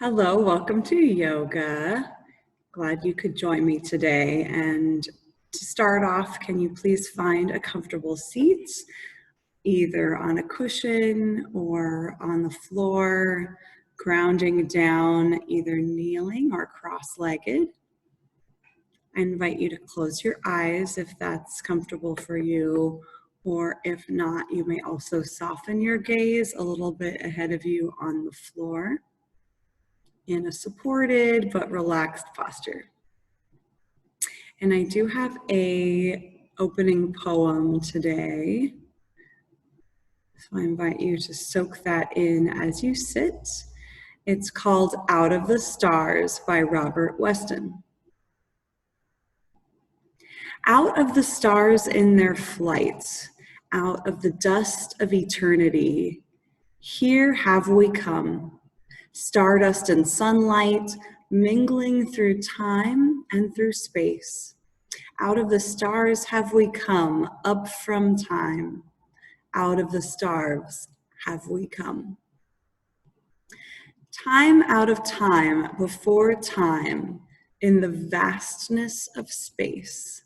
Hello, welcome to yoga. Glad you could join me today. And to start off, can you please find a comfortable seat, either on a cushion or on the floor, grounding down, either kneeling or cross-legged. I invite you to close your eyes if that's comfortable for you, or if not, you may also soften your gaze a little bit ahead of you on the floor in a supported but relaxed posture. And I do have a opening poem today. So I invite you to soak that in as you sit. It's called Out of the Stars by Robert Weston. Out of the stars in their flight, out of the dust of eternity, here have we come. Stardust and sunlight mingling through time and through space. Out of the stars have we come, up from time. Out of the stars have we come. Time out of time, before time, in the vastness of space,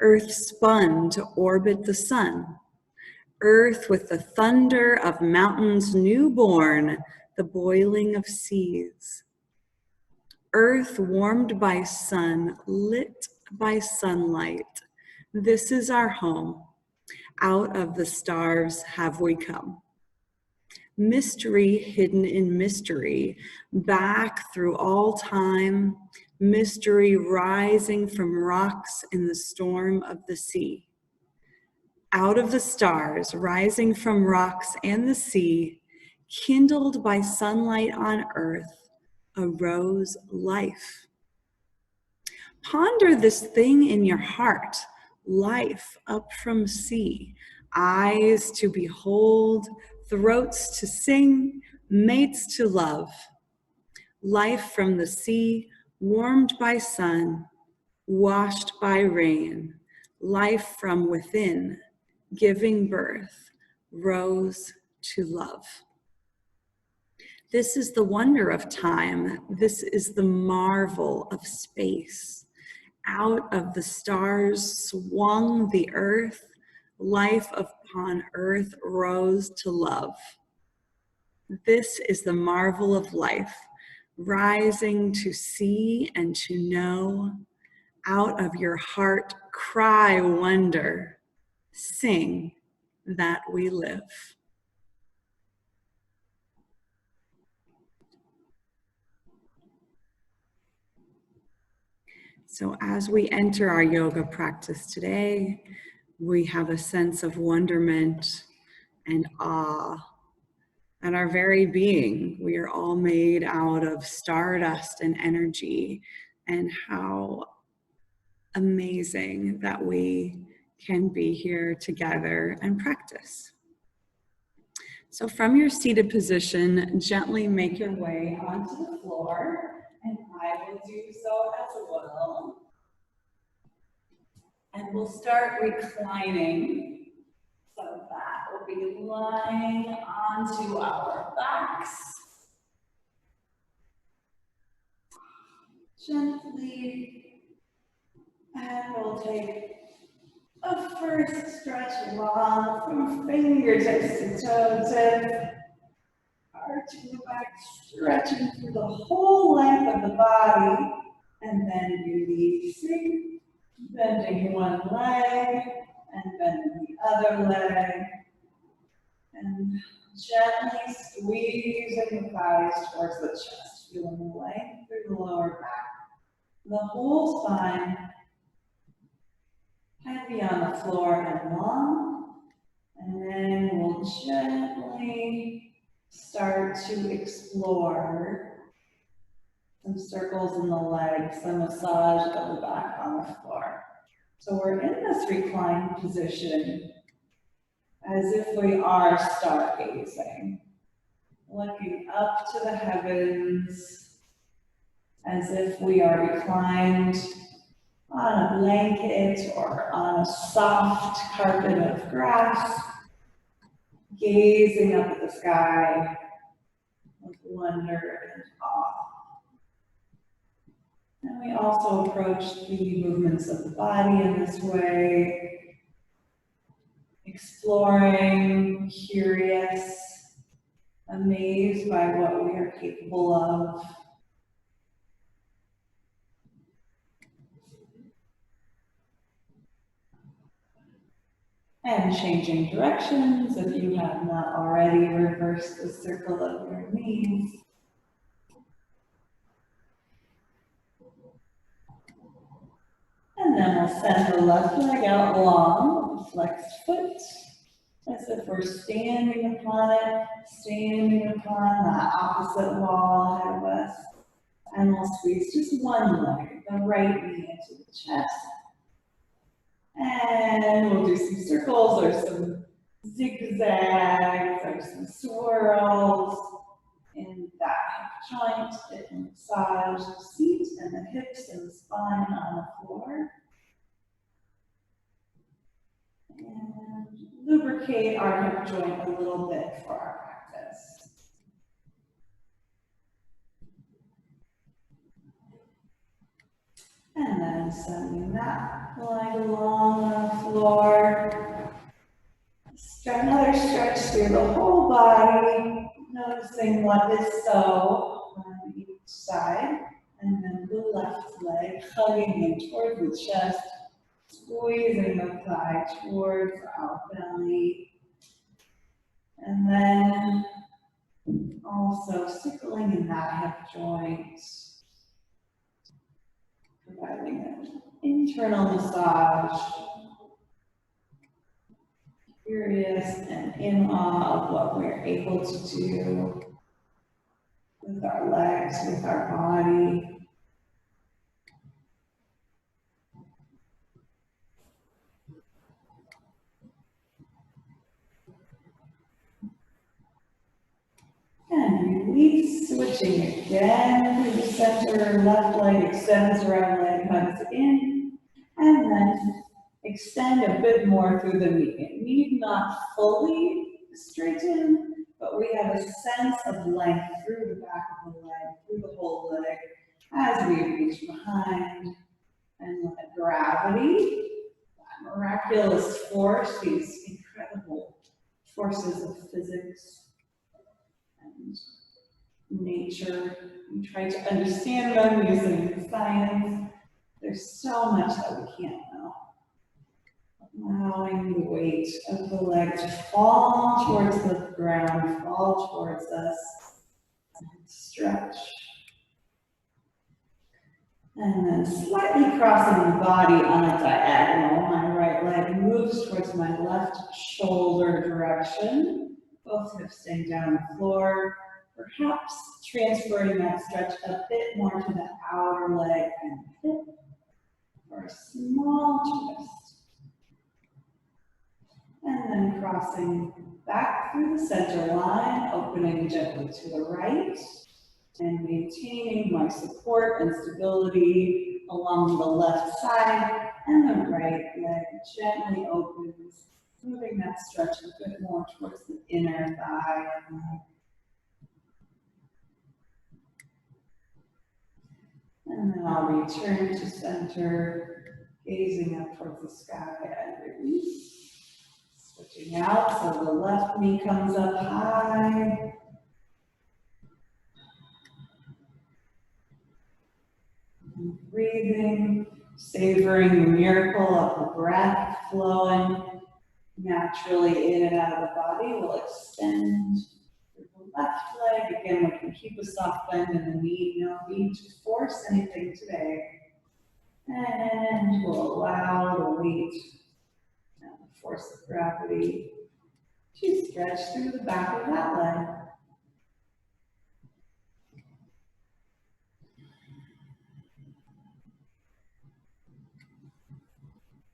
Earth spun to orbit the sun. Earth with the thunder of mountains newborn, the boiling of seas. Earth warmed by sun, lit by sunlight. This is our home. Out of the stars have we come. Mystery hidden in mystery, back through all time, mystery rising from rocks in the storm of the sea. Out of the stars, rising from rocks and the sea, kindled by sunlight on earth, arose life. Ponder this thing in your heart, life up from sea, eyes to behold, throats to sing, mates to love. Life from the sea, warmed by sun, washed by rain, life from within, giving birth, rose to love. This is the wonder of time. This is the marvel of space. Out of the stars swung the earth. Life upon earth rose to love. This is the marvel of life, rising to see and to know. Out of your heart, cry wonder. Sing that we live. So as we enter our yoga practice today, we have a sense of wonderment and awe at our very being. We are all made out of stardust and energy, and how amazing that we can be here together and practice. So from your seated position, gently make your way onto the floor, and I will do so as well. And we'll start reclining. So that will be lying onto our backs. Gently, and we'll take a first stretch long from fingertips to toe tip. Arching the back, stretching through the whole length of the body, and then releasing, bending one leg, and bending the other leg, and gently squeezing the thighs towards the chest, feeling length through the lower back, the whole spine, heavy on the floor and long, and then we'll gently start to explore some circles in the legs, some massage of the back on the floor. So we're in this reclined position as if we are stargazing, looking up to the heavens, as if we are reclined on a blanket or on a soft carpet of grass, gazing up at the sky with wonder and awe. And we also approach the movements of the body in this way, exploring, curious, amazed by what we are capable of. And changing directions if you have not already reversed the circle of your knees. And then we'll send the left leg out long, with the flexed foot, as if we're standing upon it, standing upon the opposite wall ahead of us. And we'll squeeze just one leg, the right knee into the chest. And we'll do some circles or some zigzags or some swirls in that hip joint. It can massage the seat and the hips and the spine on the floor. And lubricate our hip joint a little bit for our practice. And then sending that leg along the floor. Another stretch through the whole body, noticing what is so on each side. And then the left leg hugging in towards the chest, squeezing the thigh towards our belly. And then also circling in that hip joint, providing an internal massage. Curious and in awe of what we're able to do with our legs, with our body. And release, switching again through the center, left leg extends, right leg hugs in, and then extend a bit more through the knee. It need not fully straighten, but we have a sense of length through the back of the leg, through the whole leg, as we reach behind and let gravity, that miraculous force, these incredible forces of physics and nature, we try to understand them using science. There's so much that we can't know. Allowing the weight of the leg to fall towards the ground, fall towards us, and stretch. And then slightly crossing the body on a diagonal. My right leg moves towards my left shoulder direction. Both hips staying down on the floor. Perhaps transferring that stretch a bit more to the outer leg and hip for a small twist. And then crossing back through the center line, opening gently to the right, and maintaining my support and stability along the left side, and the right leg gently opens, moving that stretch a bit more towards the inner thigh and leg. And then I'll return to center, gazing up towards the sky and release. Switching out, so the left knee comes up high. And breathing, savoring the miracle of the breath flowing naturally in and out of the body. We'll extend the left leg. Again, we can keep a soft bend in the knee. No need to force anything today. And we'll allow the weight and the force of gravity to stretch through the back of that leg.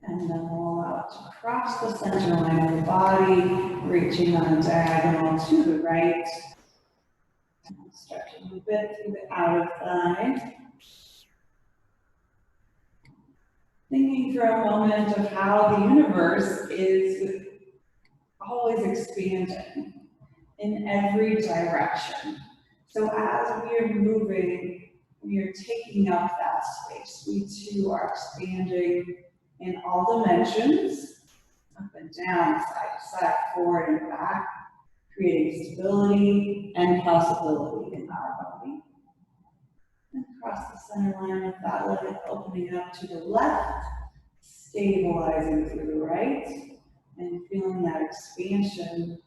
And then we'll allow it to cross the center line of the body, reaching on a diagonal to the right. Stretching a bit through the outer thigh. Thinking for a moment of how the universe is always expanding in every direction. So as we are moving We are taking up that space. We too are expanding in all dimensions, up and down, side to side, forward and back, creating stability and possibility in our body. And across the center line with that leg opening up to the left, stabilizing through the right, and feeling that expansion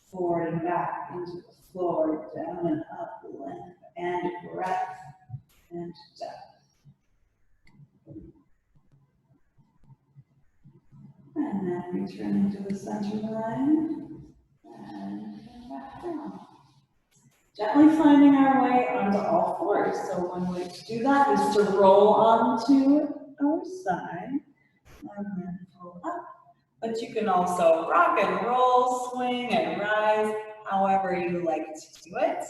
forward and back into the floor, down and up, length and breadth and depth. And then returning to the center line and come back down. Gently finding our way onto all fours. So one way to do that is to roll onto our side and then pull up. But you can also rock and roll, swing and rise, however you like to do it.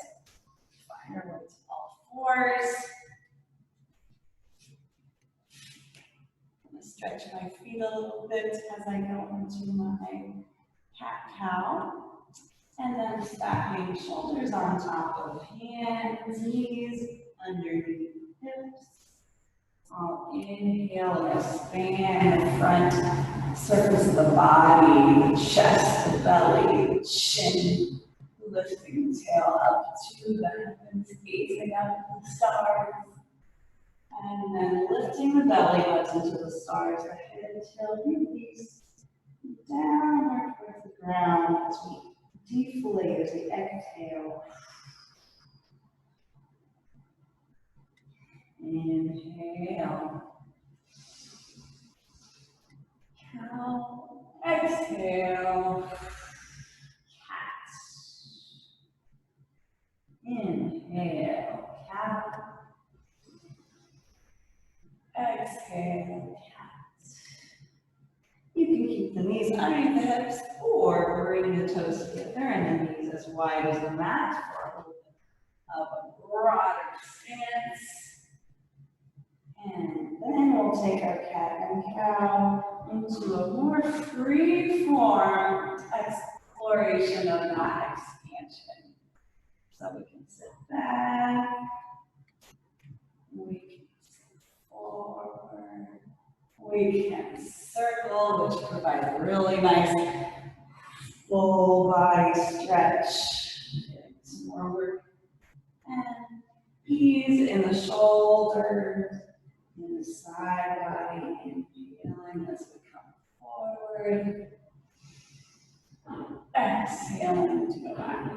Find your way to all fours. I'm going to stretch my feet a little bit as I go into my cat-cow. And then stacking shoulders on top of hands, knees, underneath hips. I'll inhale and expand the front surface of the body, the chest, the belly, the chin, lifting the tail up to the heavens, gazing up at the stars. And then lifting the belly button to the stars, the head, tail, release downward towards the ground as we deflate as we exhale. Inhale. Cow. Exhale. Cat. Inhale. Cat. Exhale. Cat. You can keep the knees underneath the hips or bring the toes together and the knees as wide as the mat for a little bit of a broader stance. And then we'll take our cat and cow into a more free form exploration of that expansion. So we can sit back, we can sit forward, we can circle, which provides a really nice full body stretch. Getting some more work. And ease in the shoulders, in the side body, inhaling as we come forward. Exhaling to go back.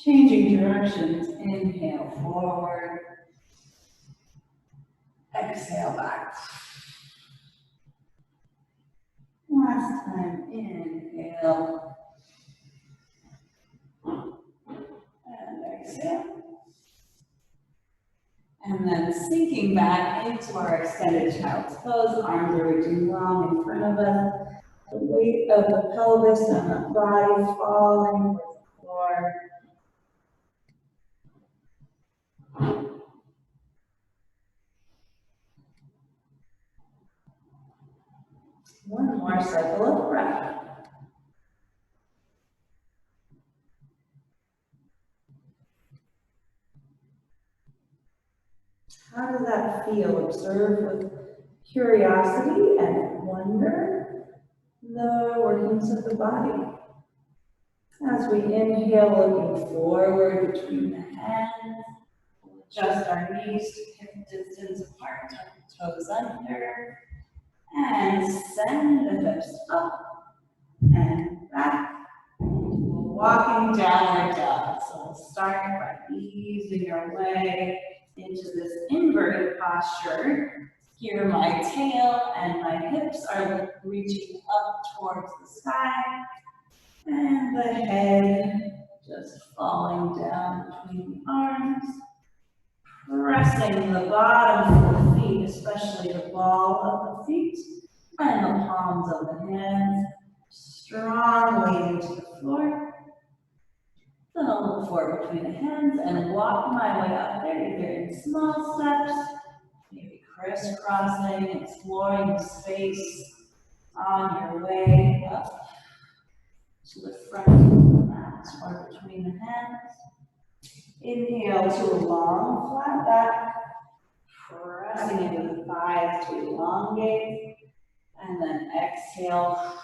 Changing directions, inhale forward. Exhale back. Last time, inhale. And exhale. And then sinking back into our extended child's pose, arms are reaching long in front of us. The weight of the pelvis and the body falling to the floor. One more cycle of breath. How does that feel? Observe with curiosity and wonder the workings of the body. As we inhale, looking forward between the hands, we'll adjust our knees to hip distance apart, tuck the toes under, and send the hips up and back. Walking downward dog. So we'll start by easing our way into this inverted posture. Here my tail and my hips are reaching up towards the sky. And the head just falling down between the arms. Pressing the bottom of the feet, especially the ball of the feet and the palms of the hands, strongly into the floor. Then I'll look forward between the hands and walk my way up there, either in small steps, maybe crisscrossing, exploring the space on your way up to the front of the mat or between the hands. Inhale to a long flat back, pressing into the thighs to elongate, and then exhale,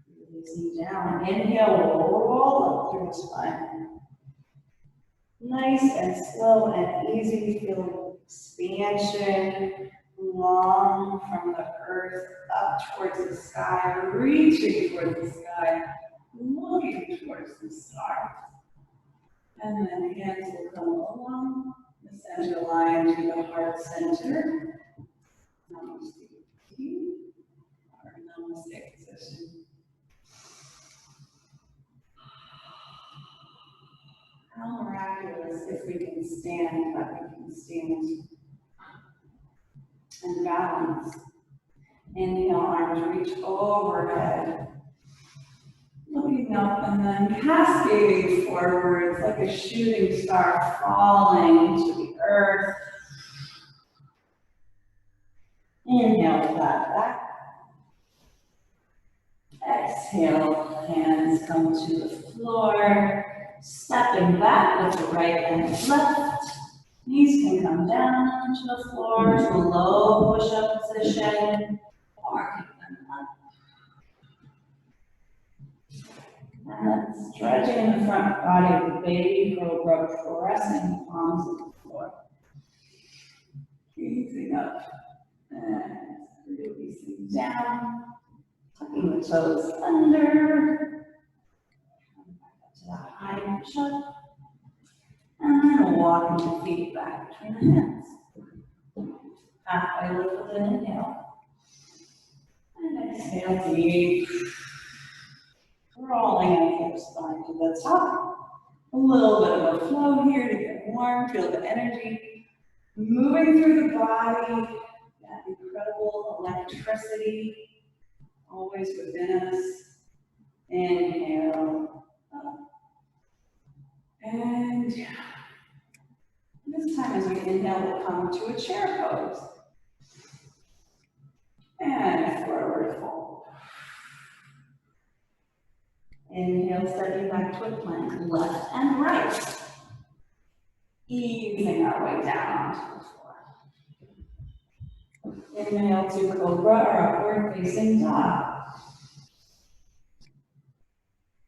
releasing down. Inhale, roll up through the spine. Nice and slow and easy. Feel expansion, long from the earth up towards the sky, reaching towards the sky, looking towards the stars. And then hands will come along the center line to the heart center. Namaste. Our namaste position. How miraculous if we can stand, but we can stand and balance. Inhale, arms reach overhead. Looking up and then cascading forwards like a shooting star falling into the earth. Inhale, flat back. Exhale, hands come to the floor. Stepping back with the right and left. Knees can come down to the floor to a low push-up position, or kick them up. And then stretching the front body with baby cobra, pressing palms to the floor. Easing up and releasing down. Tucking the toes under. Come back up to that high push-up. And then walking the feet back between the hands. Halfway lift with an inhale. And exhale deep. Crawling up your spine to the top. A little bit of a flow here to get warm. Feel the energy moving through the body. That incredible electricity always within us. Inhale up. And this time as we inhale, we'll come to a chair pose. And forward fold. Inhale, stepping back to a plank, left and right. Easing our way down onto the floor. Inhale to cobra or upward facing dog.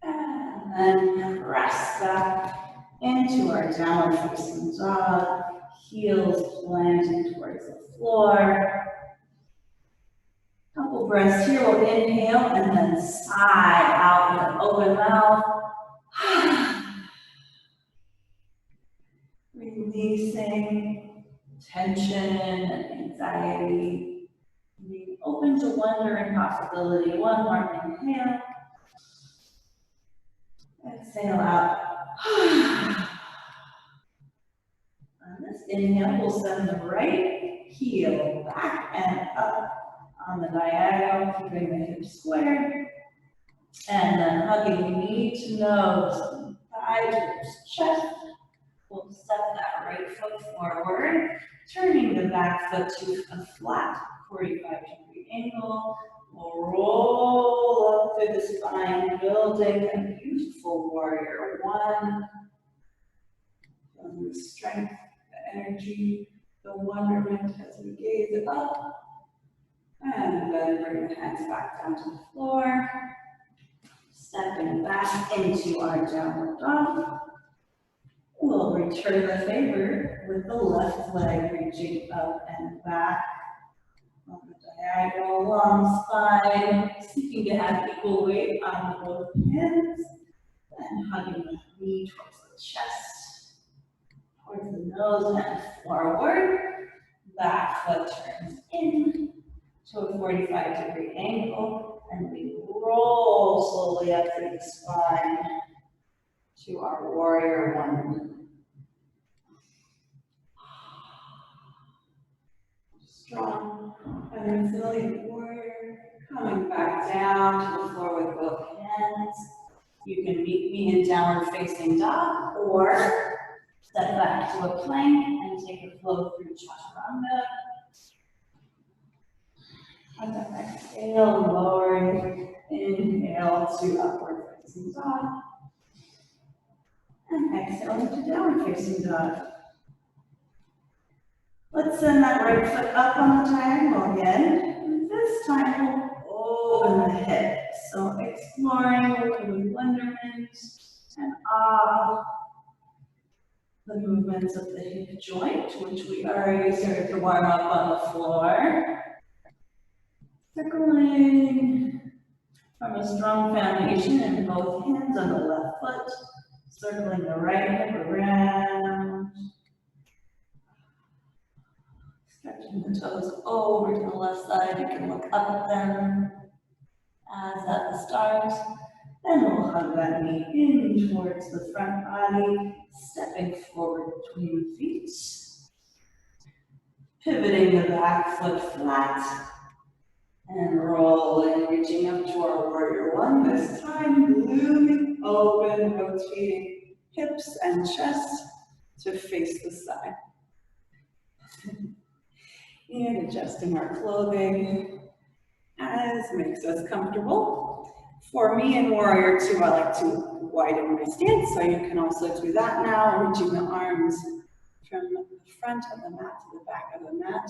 And then press back into our downward facing dog. Heels planting towards the floor. Couple breaths here. We'll inhale and then sigh out with an open mouth. Releasing tension and anxiety. Being open to wonder and possibility. One more inhale. Exhale out. On this inhale, we'll send the right heel back and up on the diagonal, keeping the hips squared. And then hugging knee to nose, thigh towards chest. We'll step that right foot forward, turning the back foot to a flat 45-degree angle. We'll roll up through the spine, building a beautiful warrior one. Feeling the strength, the energy, the wonderment as we gaze up. And then bring the hands back down to the floor. Stepping back into our downward dog. We'll return the favor with the left leg reaching up and back. On the diagonal, long spine, seeking to have equal weight on both hands. And hugging the knee towards the chest, towards the nose and forward. Back foot turns in to a 45-degree angle, and we roll slowly up through the spine to our warrior one. Strong and resilient warrior, coming back down to the floor with both hands. You can meet me in downward facing dog, or step back to a plank and take a flow through chaturanga. And then exhale, lowering, inhale to upward facing dog. And exhale into downward facing dog. Let's send that right foot up on the triangle again. This time we'll open the hips. So exploring with wonderment and awe the movements of the hip joint, which we already started to warm up on the floor. Circling from a strong foundation in both hands on the left foot, circling the right hip around. Stretching the toes over to the left side. You can look up at them as at the stars. Then we'll hug that knee in towards the front body, stepping forward between the feet. Pivoting the back foot flat and rolling, reaching up to our warrior one. This time, looming open, rotating hips and chest to face the side. And adjusting our clothing as makes us comfortable. For me in Warrior 2, I like to widen my stance, so you can also do that now, reaching the arms from the front of the mat to the back of the mat,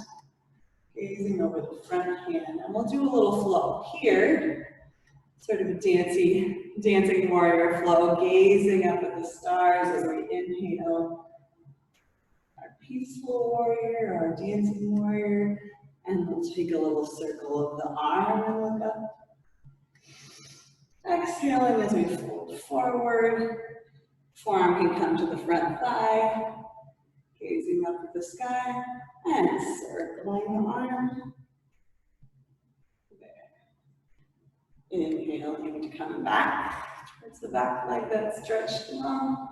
gazing over the front hand. And we'll do a little flow here, sort of a dancing warrior flow, gazing up at the stars as we inhale our peaceful warrior, our dancing warrior, and we'll take a little circle of the arm and look up. Exhaling as we fold forward, forearm can come to the front thigh, gazing up at the sky, and circling the arm. Inhaling to come back towards the back leg that's stretched long.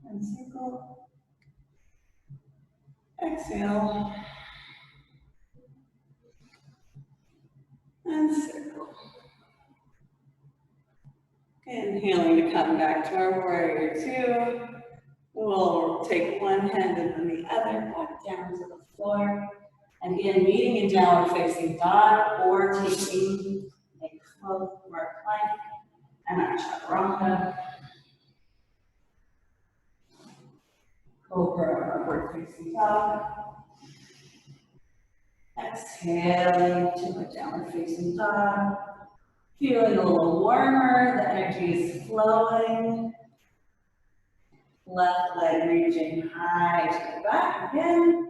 And circle. Exhale. And circle. Inhaling to come back to our warrior two. We'll take one hand and then the other back down to the floor. And again, meeting in downward facing dog or taking a close to our plank and our chaturanga. Cobra, upward facing dog. Exhaling to a downward facing dog. Feeling a little warmer, the energy is flowing. Left leg reaching high to the back again.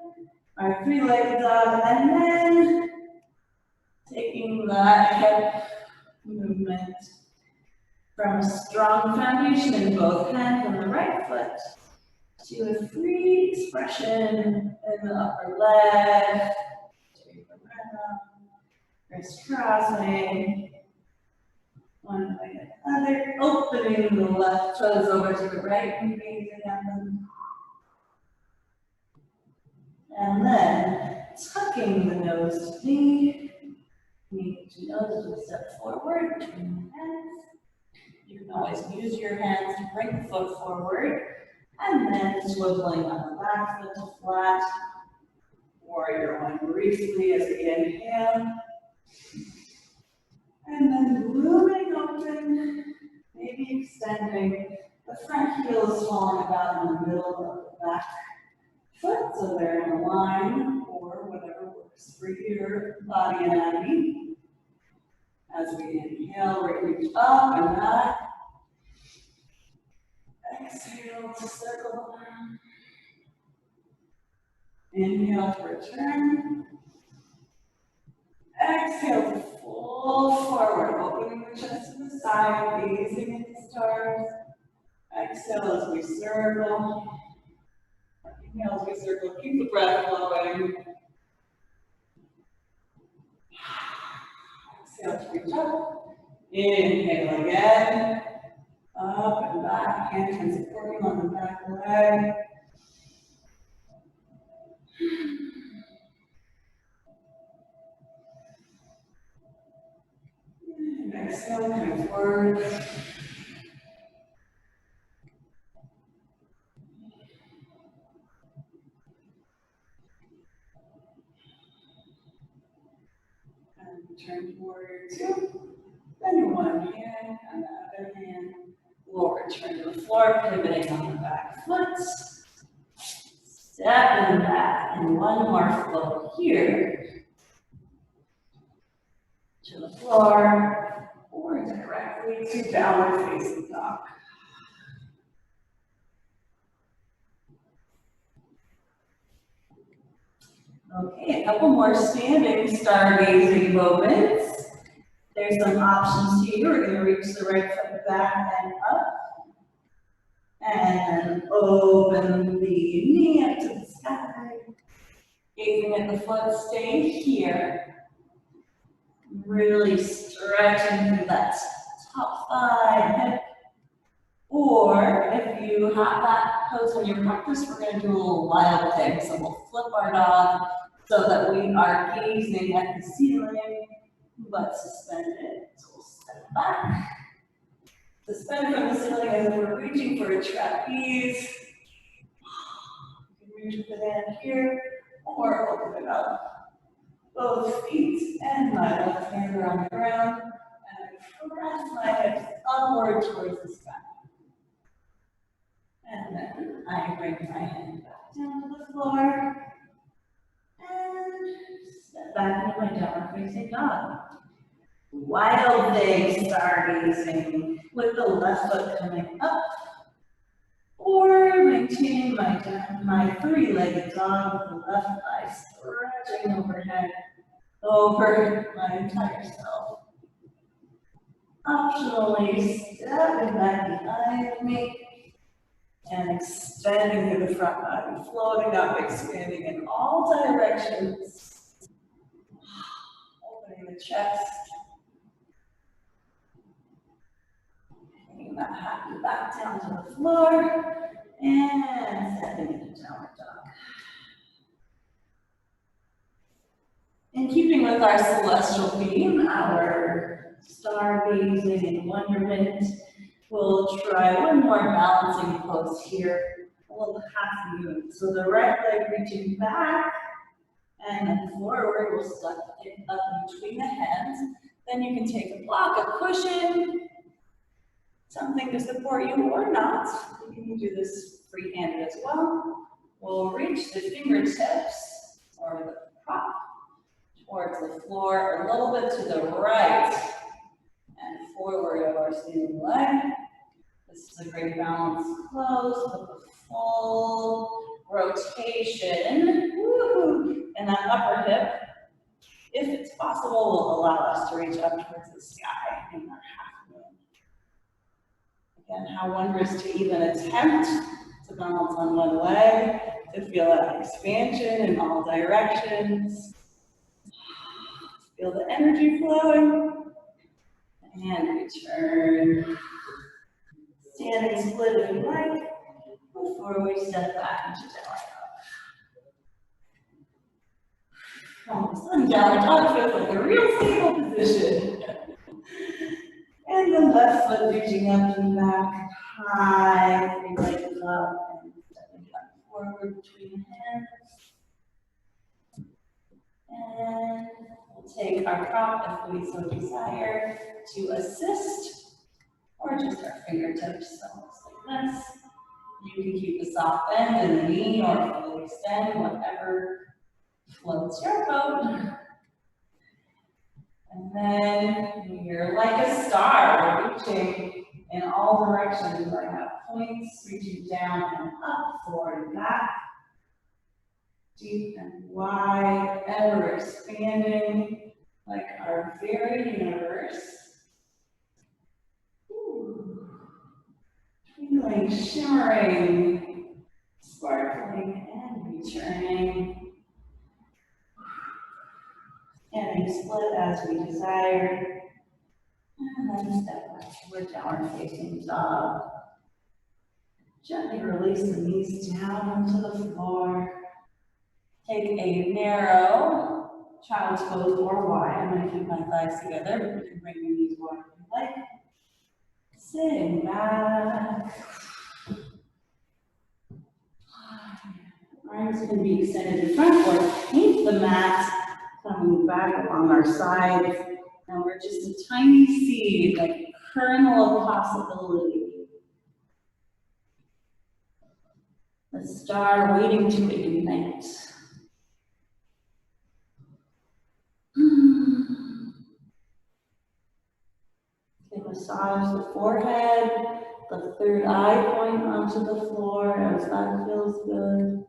Our three-legged dog, and then taking that hip movement from a strong foundation in both hands on the right foot to a free expression in the upper leg. Take the breath out, crisscrossing. One leg at the other, opening the left toes over to the right and gazing at them. And then tucking the nose to knee to nose to step forward between the hands. You can always use your hands to bring the foot forward, and then swiveling on the back foot to flat. Warrior one briefly as we inhale. And then looming open, maybe extending. The front heel is falling about in the middle of the back foot, so they're in a line or whatever works for your body anatomy. As we inhale, reach up and back. Exhale to circle around. Inhale to return. Exhale to fold forward, opening the chest to the side, gazing at the stars. Exhale as we circle. Inhale as we circle, keep the breath flowing. Exhale to reach up. Inhale again. Up and back, hands can support you on the back leg. And exhale, coming forward. And turn to warrior two. Then your one hand floor, pivoting on the back foot. Stepping back, and one more flow here to the floor or directly to downward facing dog. Okay, a couple more standing stargazing moments. There's some options here. We're going to reach the right foot back and up. And open the knee up to the sky. Gazing at the foot, stay here. Really stretching through that top thigh, hip. Or if you have that pose in your practice, we're going to do a little wild thing. So we'll flip our dog so that we are gazing at the ceiling, but suspended. So we'll step back. Suspend from the ceiling as if we're reaching for a trapeze. You can reach with the hand here or open it up. Both feet and my left hand are on the ground. And I press my hips upward towards the sky. And then I bring my hand back down to the floor. And step back into my downward facing dog. Wild thing stargazing with the left foot coming up, or maintaining my three-legged dog with the left thigh stretching overhead over my entire self. Optionally, stepping back behind me and extending through the front body, floating up, expanding in all directions, opening the chest. Bringing that happy back down to the floor and stepping into downward dog. In keeping with our celestial theme, our stargazing and wonderment, we'll try one more balancing pose here, a little half moon. So the right leg reaching back and then forward, we'll step it up between the hands. Then you can take a block, a cushion, something to support you or not. You can do this free-handed as well. We'll reach the fingertips or the prop towards the floor, a little bit to the right and forward of our standing leg. This is a great balance close with a full rotation. Woo-hoo. And that upper hip, if it's possible, will allow us to reach up towards the sky in our half moon. Again, how wondrous to even attempt to balance on one leg, to feel that expansion in all directions. Feel the energy flowing. And return. Standing split if you like, before we step back into downward dog. From downward dog feels like a real stable position. And the left foot reaching up and back, high, three legs up, and stepping back forward between the hands. And we'll take our prop, if we so desire, to assist, or just our fingertips, almost like this. You can keep a soft bend in the knee or fully extend, whatever floats your boat. And then you're like a star, reaching in all directions. I have points reaching down and up, forward and back. Deep and wide, ever expanding, like our very universe. Feeling shimmering, sparkling, and returning. Standing split as we desire. And then step back to a downward facing dog. Gently release the knees down into the floor. Take a narrow child's pose or Y. I'm going to keep my thighs together, but you can bring your knees wide if you like. Sitting back. Arms can be extended in front or paint the mat, coming back along our sides. And we're just a tiny seed, like a kernel of possibility. The star waiting to ignite. Okay, massage the forehead, the third eye point onto the floor as that feels good.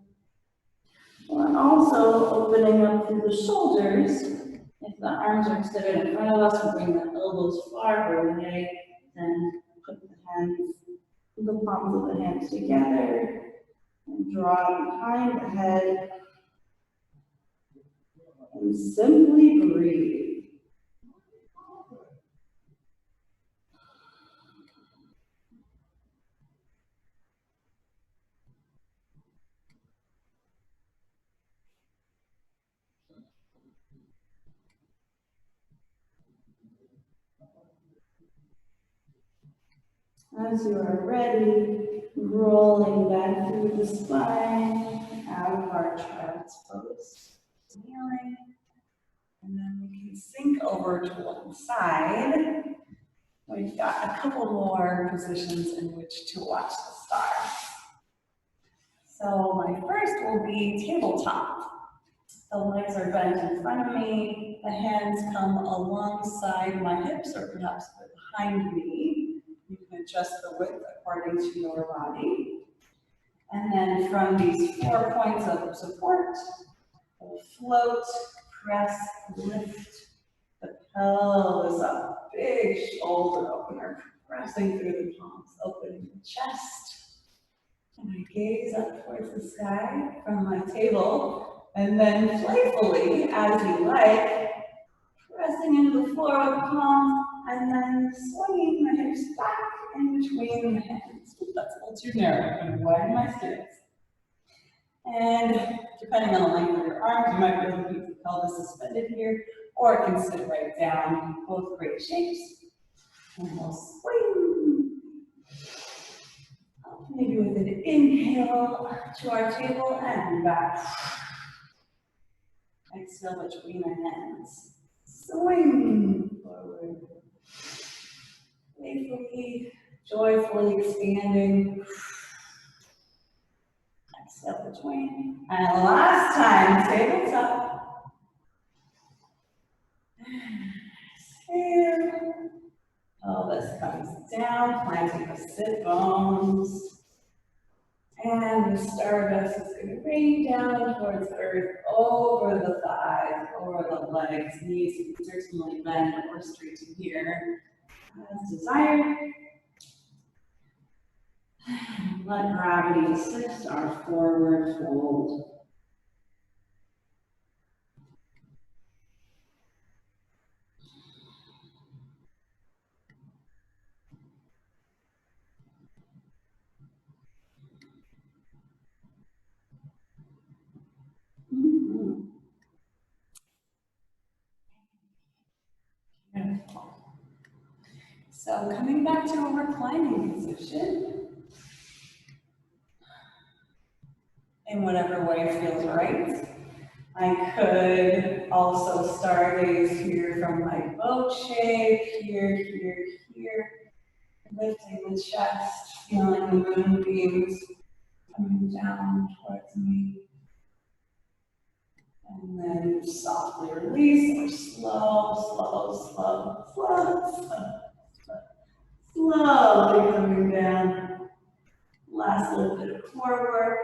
And also opening up through the shoulders. If the arms are extended in front of us, we bring the elbows far away, then put the palms of the hands together, and draw behind the head, and simply breathe. As you are ready, rolling back through the spine, out of our child's pose. Kneeling. And then we can sink over to one side. We've got a couple more positions in which to watch the stars. So my first will be tabletop. The legs are bent in front of me. The hands come alongside my hips or perhaps behind me. You can adjust the width according to your body. And then from these 4 points of support, we'll float, press, lift the pelvis up. Big shoulder opener, pressing through the palms, opening the chest. And I gaze up towards the sky from my table, and then playfully, as you like, pressing into the floor with the palms, and then swinging the hips back in between the hands. That's a little too narrow. I'm going to widen my stance. And depending on the length of your arms, you might be able to keep the pelvis suspended here, or it can sit right down. Both great shapes. And we'll swing. Maybe with an inhale to our table and back. Exhale between the hands. Swing forward. Playfully, joyfully expanding. Exhale between. And last time, tabletop. Exhale. Pelvis comes down, planting the sit bones. And the stardust is going to rain down towards earth, over the thighs, over the legs, knees. You can certainly bend or straighten here as desired. Let gravity assist our forward fold. Beautiful. So coming back to a reclining position, in whatever way feels right. I could also stargaze here from my boat shape, here, lifting the chest, feeling the moonbeams coming down towards me. And then softly release, or slowly coming down. Last little bit of core work.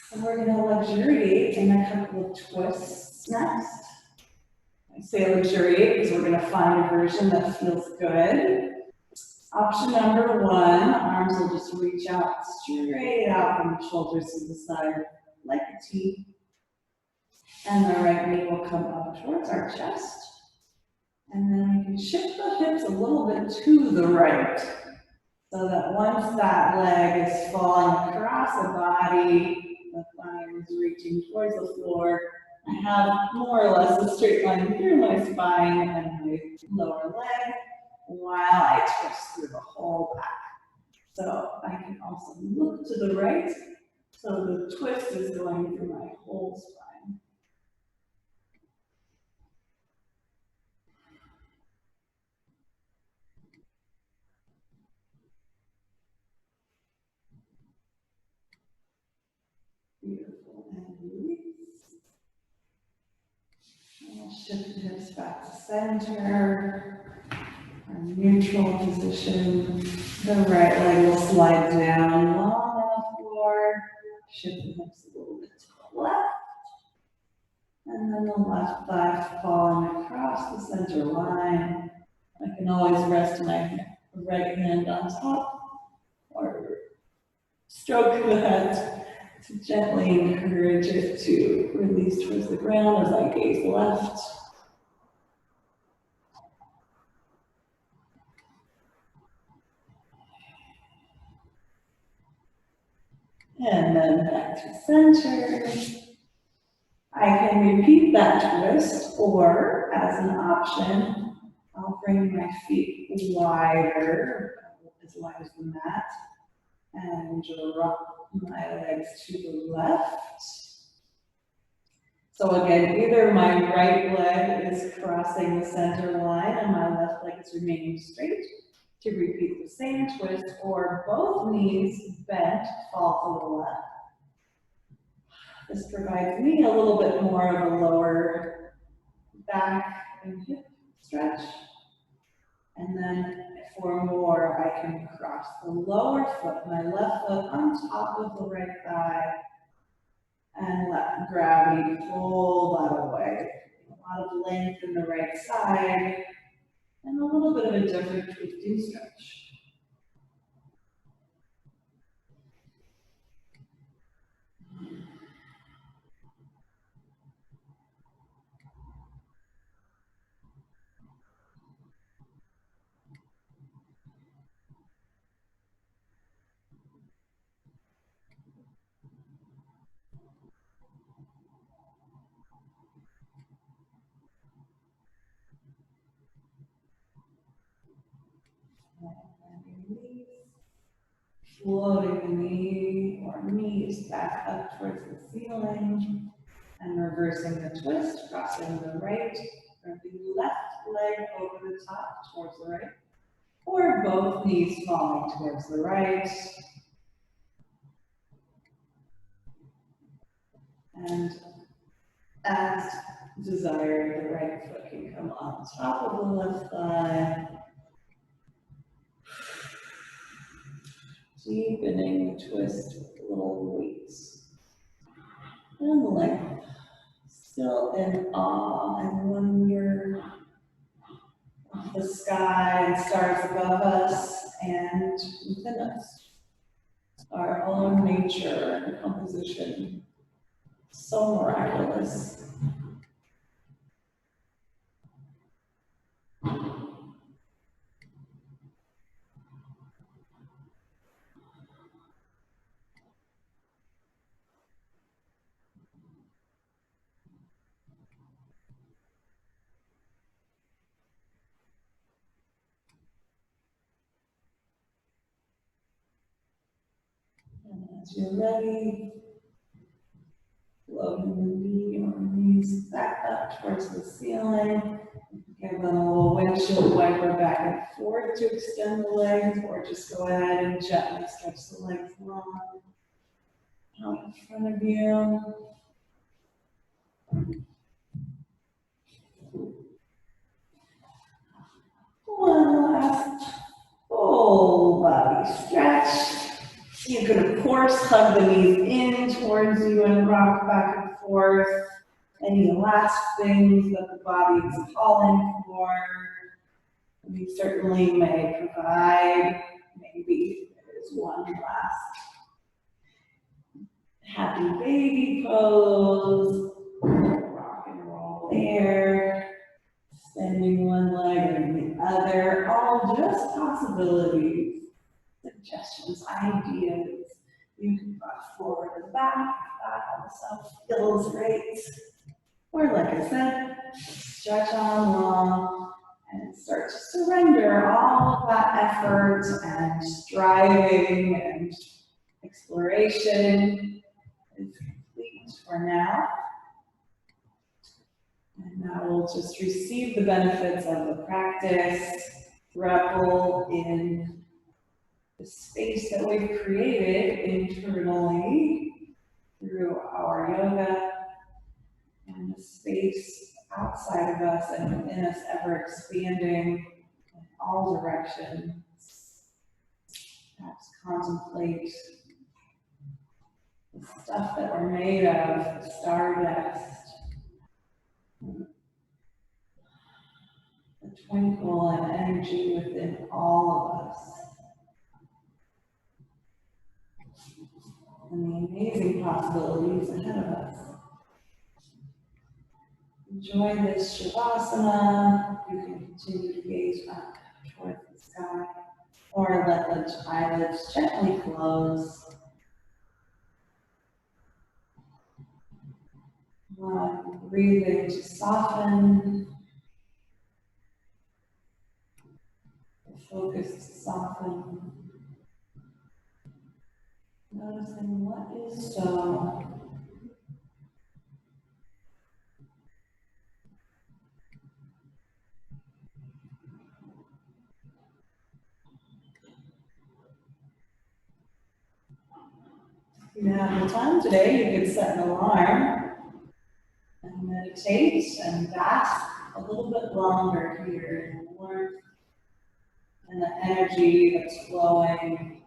So we're going to luxuriate in a couple of twists next. I say luxuriate because we're going to find a version that feels good. Option number one, arms will just reach out straight out from the shoulders to the side like a T. And the right knee will come up towards our chest. And then we can shift the hips a little bit to the right. So that once that leg is falling across the body, the thigh is reaching towards the floor, I have more or less a straight line through my spine and my lower leg while I twist through the whole back. So I can also look to the right, so the twist is going through my whole spine. Beautiful, and release. And shift the hips back to center. Our neutral position. The right leg will slide down long on the floor. Shift the hips a little bit to the left. And then the left thigh falling across the center line. I can always rest my right hand on top or stroke the head to gently encourage it to release towards the ground as I gaze left. And then back to center. I can repeat that twist, or as an option, I'll bring my feet wider, as wide as the mat, and drop my legs to the left. So again, either my right leg is crossing the center line and my left leg is remaining straight to repeat the same twist, or both knees bent, fall to the left. This provides me a little bit more of a lower back and hip stretch. And then for more, I can cross the lower foot, my left foot on top of the right thigh, and let gravity pull that away. A lot of length in the right side, and a little bit of a different twisting stretch. And release. Floating the knee or knees back up towards the ceiling, and reversing the twist, crossing the right or the left leg over the top towards the right, or both knees falling towards the right. And as desired, the right foot can come on top of the left thigh, deepening the twist with a little weight. And the leg still in awe and wonder of the sky and stars above us and within us. Our own nature and composition, so miraculous. And as you're ready, floating the knee or knees back up towards the ceiling. Give them a little windshield wiper back and forth to extend the legs, or just go ahead and gently stretch the legs long out in front of you. One last full body stretch. You can, of course, hug the knees in towards you and rock back and forth. Any last things that the body is calling for, we certainly may provide. Maybe there's one last happy baby pose, rock and roll there, extending one leg and the other, all just possibilities, suggestions, ideas. You can rock forward and back if that also feels great. Or like I said, stretch on long and start to surrender all of that effort and striving and exploration is complete for now. And now we'll just receive the benefits of the practice, revel in the space that we've created internally, through our yoga and the space outside of us and within us ever expanding in all directions. Perhaps contemplate the stuff that we're made of, the stardust, the twinkle and energy within all of us, and the amazing possibilities ahead of us. Enjoy this Shavasana. You can continue to gaze up towards the sky, or let the eyelids gently close. Breathing to soften, focus to soften. Noticing what is so. If you have the time today, you could set an alarm and meditate and bask a little bit longer here in the warmth and the energy that's flowing.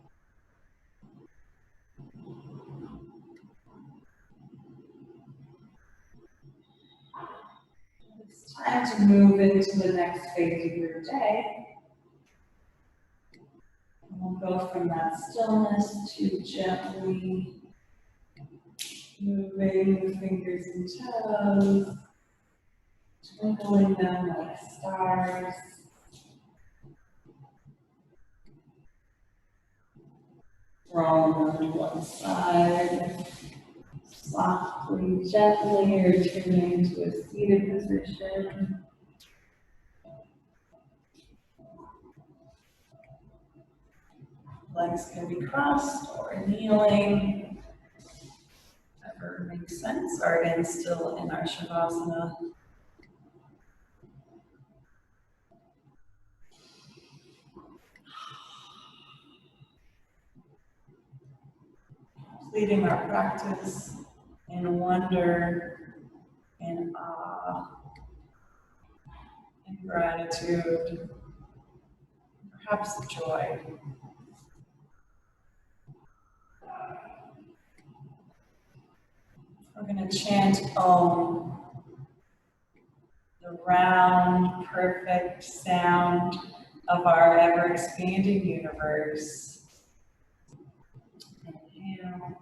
It's time to move into the next phase of your day. And we'll go from that stillness to gently moving the fingers and toes, twinkling them like stars. Rolling them to one side, softly, gently returning to a seated position. Legs can be crossed or kneeling, whatever makes sense, or again, still in our Shavasana. Completing our practice in wonder, in awe, in gratitude, perhaps joy. We're going to chant Om, the round, perfect sound of our ever-expanding universe. Inhale.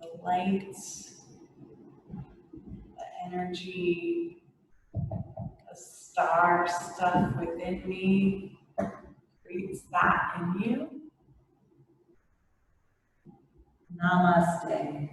The light, the energy, the star stuff within me creates that in you. Namaste.